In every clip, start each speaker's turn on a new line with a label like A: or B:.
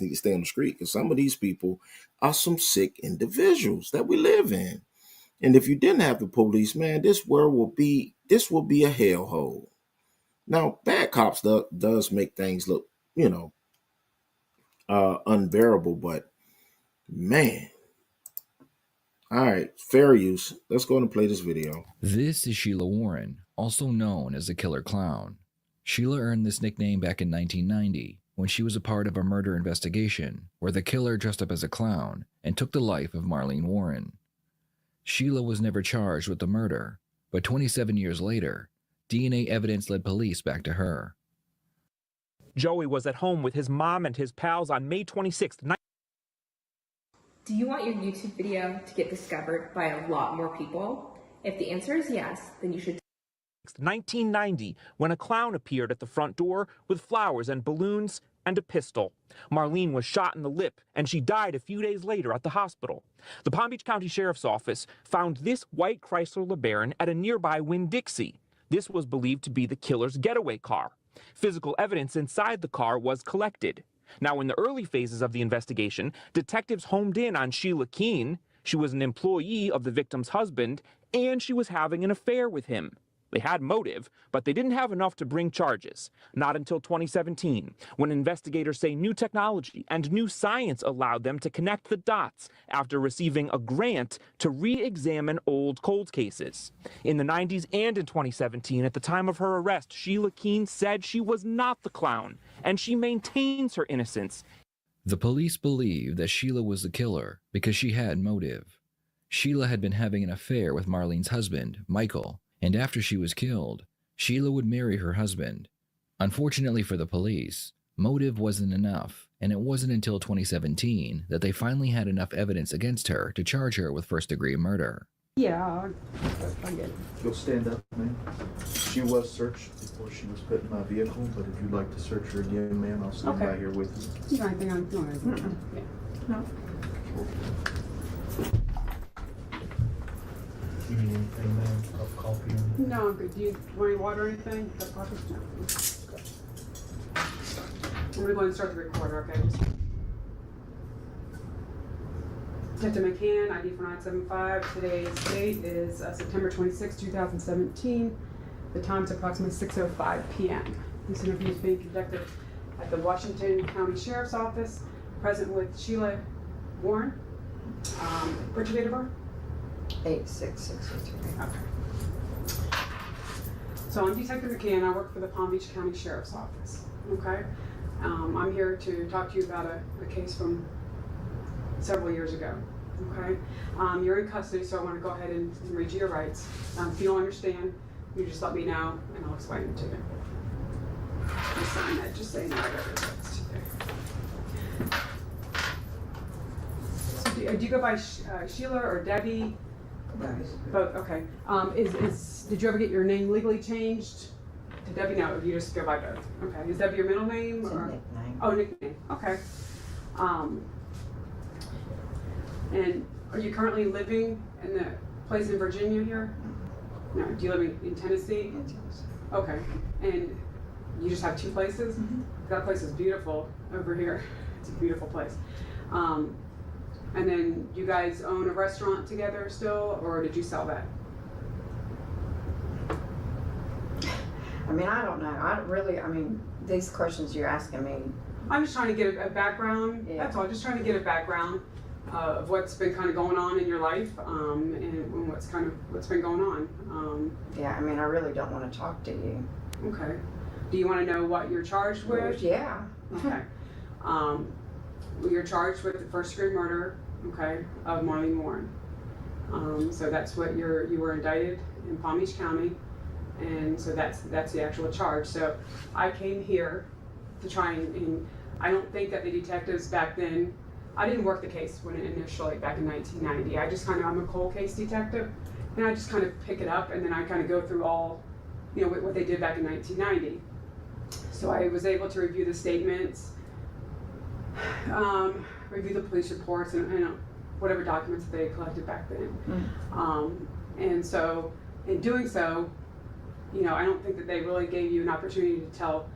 A: need to stay on the street because some of these people are some sick individuals that we live in. And if you didn't have the police, man, this world will be a hellhole. Now, bad cops does make things look, unbearable, but man. All right, fair use. Let's go and play this video.
B: This is Sheila Warren, also known as the Killer Clown. Sheila earned this nickname back in 1990 when she was a part of a murder investigation where the killer dressed up as a clown and took the life of Marlene Warren. Sheila was never charged with the murder, but 27 years later, DNA evidence led police back to her.
C: Joey was at home with his mom and his pals on May 26th.
D: Do you want your YouTube video to get discovered by a lot more people? If the answer is yes, then you should
C: 1990, when a clown appeared at the front door with flowers and balloons and a pistol. Marlene was shot in the lip, and she died a few days later at the hospital. The Palm Beach County Sheriff's Office found this white Chrysler LeBaron at a nearby Winn-Dixie. This was believed to be the killer's getaway car. Physical evidence inside the car was collected. Now, in the early phases of the investigation, detectives homed in on Sheila Keene. She was an employee of the victim's husband, and she was having an affair with him. They had motive, but they didn't have enough to bring charges. Not until 2017, when investigators say new technology and new science allowed them to connect the dots after receiving a grant to re-examine old cold cases. In the 90s and in 2017, at the time of her arrest, Sheila Keene said she was not the clown, and she maintains her innocence.
B: The police believe that Sheila was the killer because she had motive. Sheila had been having an affair with Marlene's husband, Michael, and after she was killed, Sheila would marry her husband. Unfortunately for the police, motive wasn't enough, and it wasn't until 2017 that they finally had enough evidence against her to charge her with first-degree murder.
E: Yeah, I get it.
F: You'll stand up, ma'am. She was searched before she was put in my vehicle, but if you'd like to search her again, ma'am, I'll stand by here with you.
E: You got anything on the Yeah. No.
F: You need anything, ma'am? Cup of coffee?
E: No, I'm good. Do you want any water or anything? No. I'm gonna go ahead and start the recorder, okay? Detective McCann, ID 4975. Today's date is September 26, 2017. The time is approximately 6:05 p.m. This interview is being conducted at the Washington County Sheriff's Office. Present with Sheila Warren. What's your date of birth?
G: 86602.
E: Okay. So I'm Detective McCann. I work for the Palm Beach County Sheriff's Office. Okay. I'm here to talk to you about a case from several years ago. Okay. You're in custody, so I want to go ahead and read you your rights. If you don't understand, you just let me know, and I'll explain it to you. You sign that, just saying that I got your rights today. So do you go by Sheila or Debbie? Both. Okay. Did you ever get your name legally changed to Debbie? No, you just go by both. Okay. Is Debbie your middle name?
G: It's a nickname.
E: Oh, nickname. Okay. And are you currently living in the place in Virginia here? No. Do you live in Tennessee?
G: In Tennessee.
E: Okay. And you just have two places?
G: Mm-hmm.
E: That place is beautiful over here. It's a beautiful place. And then you guys own a restaurant together still, or did you sell that?
G: I mean, I don't know. These questions you're asking me.
E: I'm just trying to get a background.
G: Yeah.
E: That's all. Just trying to get a background of what's been kind of going on in your life, and what's been going on.
G: Yeah, I mean, I really don't want to talk to you.
E: Okay. Do you want to know what you're charged with?
G: Yeah.
E: Okay. Well, you're charged with the first-degree murder, okay, of Marlene Warren. So that's what you were indicted in Palm Beach County, and so that's the actual charge. So I came here to try and I don't think that the detectives back then, I didn't work the case when it initially back in 1990. I'm a cold case detective, and I just kind of pick it up, and then I kind of go through all, what they did back in 1990. So I was able to review the statements, review the police reports, and whatever documents that they collected back then. And so in doing so, I don't think that they really gave you an opportunity to tell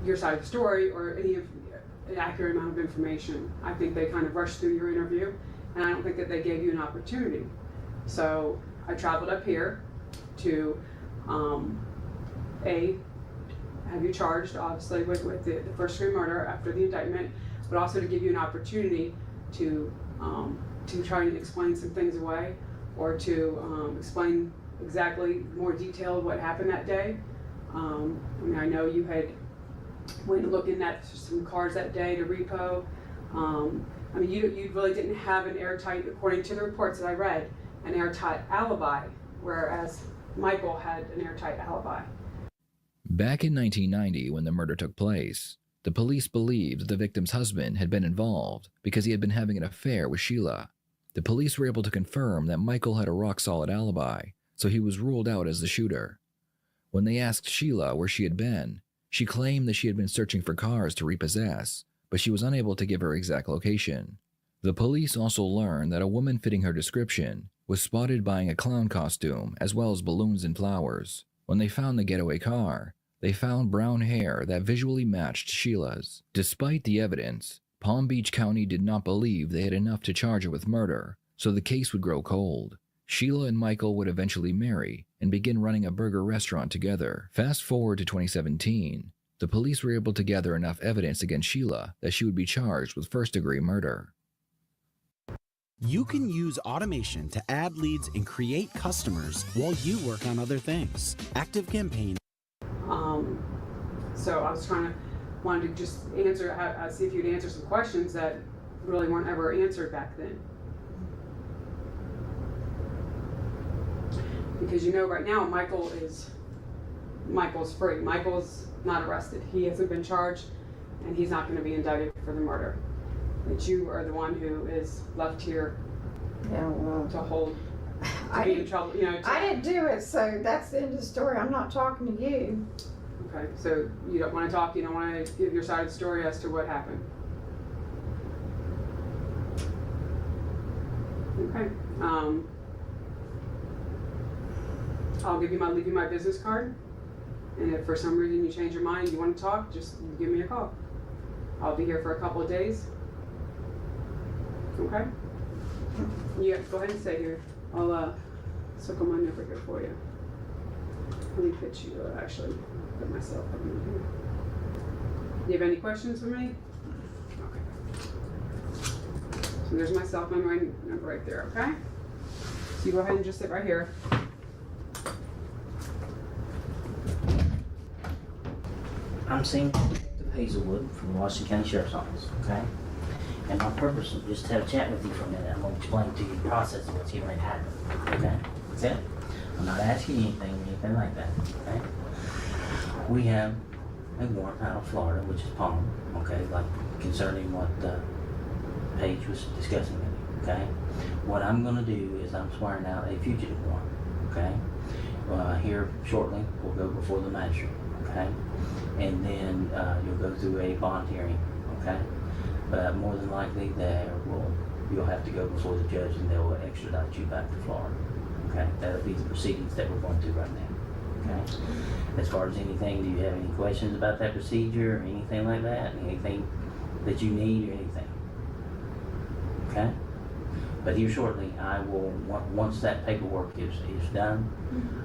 E: your side of the story or any of an accurate amount of information. I think they kind of rushed through your interview, and I don't think that they gave you an opportunity. So I traveled up here to have you charged, obviously, with the first degree murder after the indictment, but also to give you an opportunity to try and explain some things away, or to explain exactly more detailed what happened that day. I mean, I know you had went looking at some cars that day to repo. I mean, you really didn't have an airtight, according to the reports that I read, an airtight alibi, whereas Michael had an airtight alibi.
B: Back in 1990, when the murder took place, the police believed that the victim's husband had been involved because he had been having an affair with Sheila. The police were able to confirm that Michael had a rock-solid alibi, so he was ruled out as the shooter. When they asked Sheila where she had been, she claimed that she had been searching for cars to repossess, but she was unable to give her exact location. The police also learned that a woman fitting her description was spotted buying a clown costume as well as balloons and flowers. When they found the getaway car, they found brown hair that visually matched Sheila's. Despite the evidence, Palm Beach County did not believe they had enough to charge her with murder, so the case would grow cold. Sheila and Michael would eventually marry and begin running a burger restaurant together. Fast forward to 2017, the police were able to gather enough evidence against Sheila that she would be charged with first-degree murder.
H: You can use automation to add leads and create customers while you work on other things. ActiveCampaign.
E: So I was wanted to just answer, see if you'd answer some questions that really weren't ever answered back then. Because right now Michael's free. Michael's not arrested. He hasn't been charged, and he's not going to be indicted for the murder. That you are the one who is left here to be in trouble.
G: I didn't do it, so that's the end of the story. I'm not talking to you.
E: Okay, so you don't want to talk. You don't want to give your side of the story as to what happened. Okay. I'll leave you my business card, and if for some reason you change your mind, you want to talk, just give me a call. I'll be here for a couple of days. Okay? Yeah, go ahead and stay here. I'll circle my number here for you. Let me put you, actually, put myself up in here. Do you have any questions for me? Okay. So there's my cell phone number right there, okay? So you go ahead and just sit right here.
I: I'm Sam Hazelwood from the Washington County Sheriff's Office, okay? And my purpose is just to have a chat with you for a minute. I'm going to explain to you the process of what's getting ready to happen, okay? That's it. I'm not asking you anything like that, okay? We have a warrant out of Florida, which is Palm, okay? Like concerning what Paige was discussing with you, okay? What I'm going to do is I'm swearing out a fugitive warrant, okay? Here shortly, we'll go before the magistrate, okay? And then you'll go through a bond hearing, okay? But more than likely you'll have to go before the judge and they'll extradite you back to Florida, okay? That'll be the proceedings that we're going through right now, okay? As far as anything, do you have any questions about that procedure or anything like that? Anything that you need or anything, okay? But here shortly, I will, once that paperwork is done,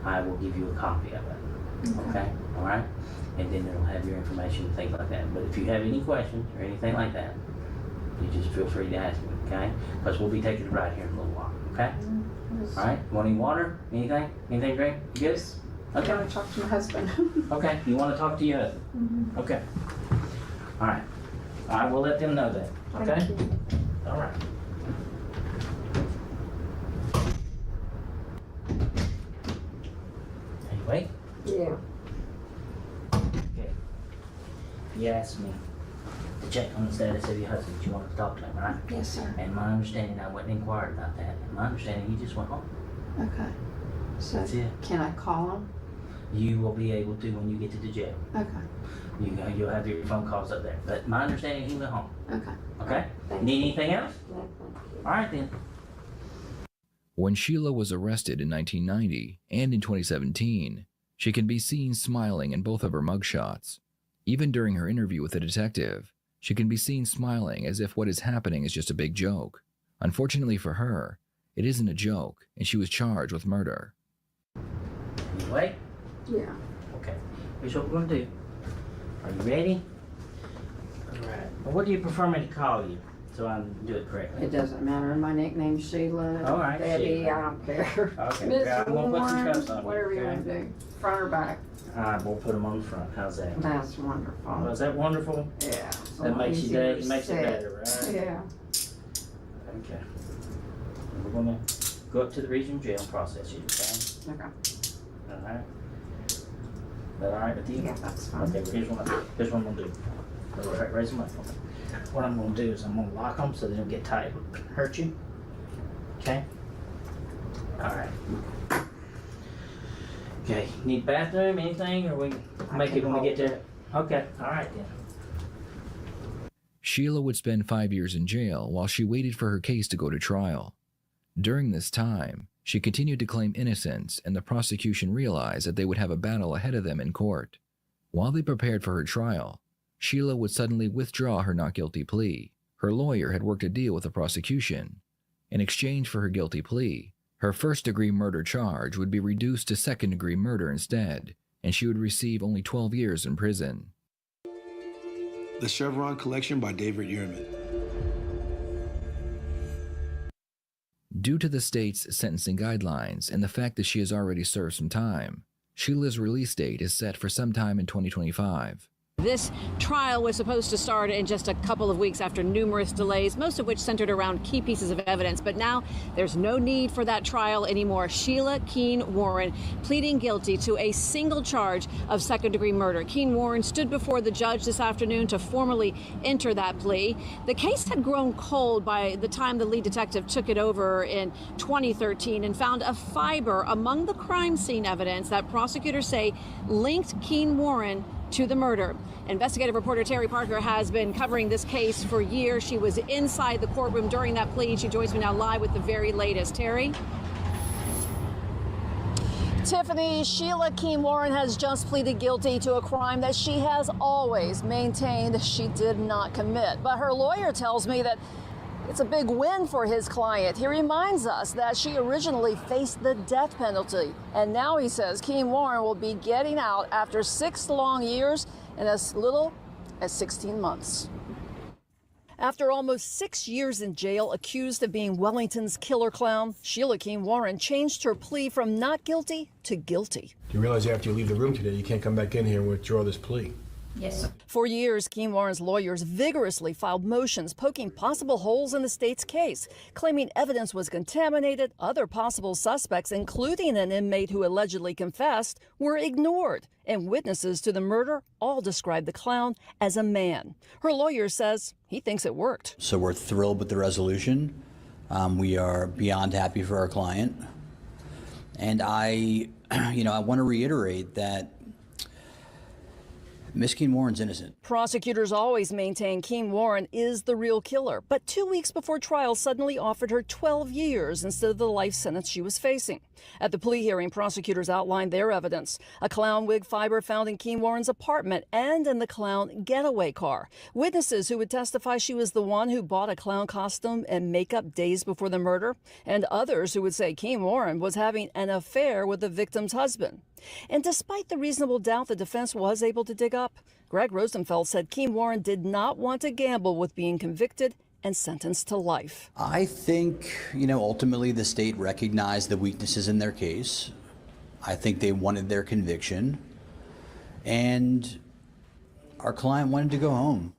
I: I will give you a copy of it, okay? All right? And then it'll have your information and things like that. But if you have any questions or anything like that, you just feel free to ask me, okay? Because we'll be taking a ride here in a little while, okay? All right? Want any water? Anything? Anything to drink? You good? Okay.
G: I want to talk to my husband.
I: Okay. You want to talk to your husband? Okay. All right. I will let them know that, okay?
G: Thank you.
I: All right. Anyway.
G: Yeah.
I: Okay. You asked me to check on the status of your husband. You wanted to talk to him, right?
G: Yes, sir.
I: And my understanding, I wasn't inquired about that. And my understanding, he just went home.
G: Okay. So
I: That's it.
G: can I call him?
I: You will be able to when you get to the jail.
G: Okay.
I: You'll have your phone calls up there. But my understanding, he went home.
G: Okay.
I: Okay?
G: Thank
I: Need
G: you.
I: anything else?
G: No, thank you.
I: All right then.
B: When Sheila was arrested in 1990 and in 2017, she can be seen smiling in both of her mugshots. Even during her interview with the detective, She can be seen smiling as if what is happening is just a big joke. Unfortunately for her, it isn't a joke, and she was charged with murder.
I: You wait?
G: Yeah.
I: Okay. Here's what we're gonna do. Are you ready? Alright. Well, what do you prefer me to call you so I can do it correctly?
G: It doesn't matter. My nickname's Sheila.
I: All right,
G: Debbie,
I: Sheila.
G: I don't care.
I: Okay,
G: Miss
I: well, I'm gonna put some
G: Warren,
I: cuffs on you,
G: whatever you
I: okay?
G: want to do. Front or back.
I: Alright, we'll put them on the front. How's that?
G: That's wonderful.
I: Oh, is that wonderful?
G: Yeah. it's a
I: That
G: lot
I: makes you
G: easier
I: day,
G: to
I: makes it
G: sit.
I: better, right?
G: Yeah.
I: Okay. And we're gonna go up to the regional jail and process you, okay?
G: Okay.
I: Alright. Is that alright with you?
G: Yeah, that's fine.
I: Okay, well, here's what I'm gonna do. Raise them up for me. What I'm gonna do is I'm gonna lock them so they don't get tight, hurt you. Okay? Alright. Okay, need bathroom, anything, or we make it when we get there? Okay, alright then.
B: Sheila would spend 5 years in jail while she waited for her case to go to trial. During this time, she continued to claim innocence, and the prosecution realized that they would have a battle ahead of them in court. While they prepared for her trial, Sheila would suddenly withdraw her not guilty plea. Her lawyer had worked a deal with the prosecution. In exchange for her guilty plea, her first-degree murder charge would be reduced to second-degree murder instead, and she would receive only 12 years in prison.
J: The Chevron Collection by David Yurman.
B: Due to the state's sentencing guidelines and the fact that she has already served some time, Sheila's release date is set for sometime in 2025.
K: This trial was supposed to start in just a couple of weeks after numerous delays, most of which centered around key pieces of evidence. But now there's no need for that trial anymore. Sheila Keene Warren pleading guilty to a single charge of second-degree murder. Keene Warren stood before the judge this afternoon to formally enter that plea. The case had grown cold by the time the lead detective took it over in 2013 and found a fiber among the crime scene evidence that prosecutors say linked Keene Warren to the murder. Investigative reporter Terry Parker has been covering this case for years. She was inside the courtroom during that plea. She joins me now live with the very latest. Terry? Tiffany, Sheila Keene Warren has just pleaded guilty to a crime that she has always maintained she did not commit. But her lawyer tells me that it's a big win for his client. He reminds us that she originally faced the death penalty. And now he says Keene Warren will be getting out after 6 long years and as little as 16 months. After almost 6 years in jail, accused of being Wellington's killer clown, Sheila Keene Warren changed her plea from not guilty to guilty.
J: Do you realize after you leave the room today, you can't come back in here and withdraw this plea?
G: Yes, sir.
K: For years, Keene Warren's lawyers vigorously filed motions poking possible holes in the state's case, claiming evidence was contaminated. Other possible suspects, including an inmate who allegedly confessed, were ignored. And witnesses to the murder all described the clown as a man. Her lawyer says he thinks it worked.
L: So we're thrilled with the resolution. We are beyond happy for our client. And I want to reiterate that Miss Keene Warren's innocent.
K: Prosecutors always maintain Keene Warren is the real killer, but 2 weeks before trial suddenly offered her 12 years instead of the life sentence she was facing. At the plea hearing, prosecutors outlined their evidence: a clown wig fiber found in Keene Warren's apartment and in the clown getaway car. Witnesses who would testify she was the one who bought a clown costume and makeup days before the murder, and others who would say Keene Warren was having an affair with the victim's husband. And despite the reasonable doubt the defense was able to dig up, Greg Rosenfeld said Keene Warren did not want to gamble with being convicted and sentenced to life.
L: I think, ultimately the state recognized the weaknesses in their case. I think they wanted their conviction. And our client wanted to go home.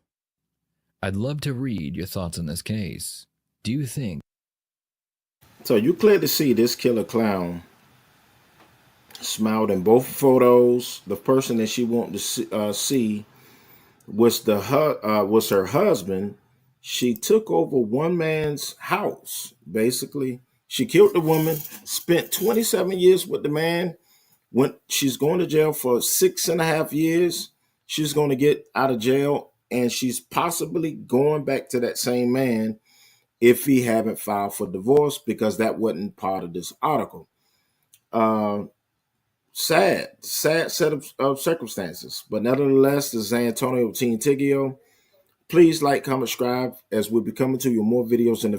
B: I'd love to read your thoughts on this case. Do you think?
A: So you clearly see this killer clown smiled in both photos. The person that she wanted to see was her husband. She took over one man's house. Basically, she killed the woman, spent 27 years with the man. She's going to jail for 6.5 years. She's going to get out of jail, and she's possibly going back to that same man if he haven't filed for divorce, because that wasn't part of this article. Sad set of circumstances. But nevertheless, the San Antonio teen Tiggio Please like, comment, subscribe, as we'll be coming to you more videos in the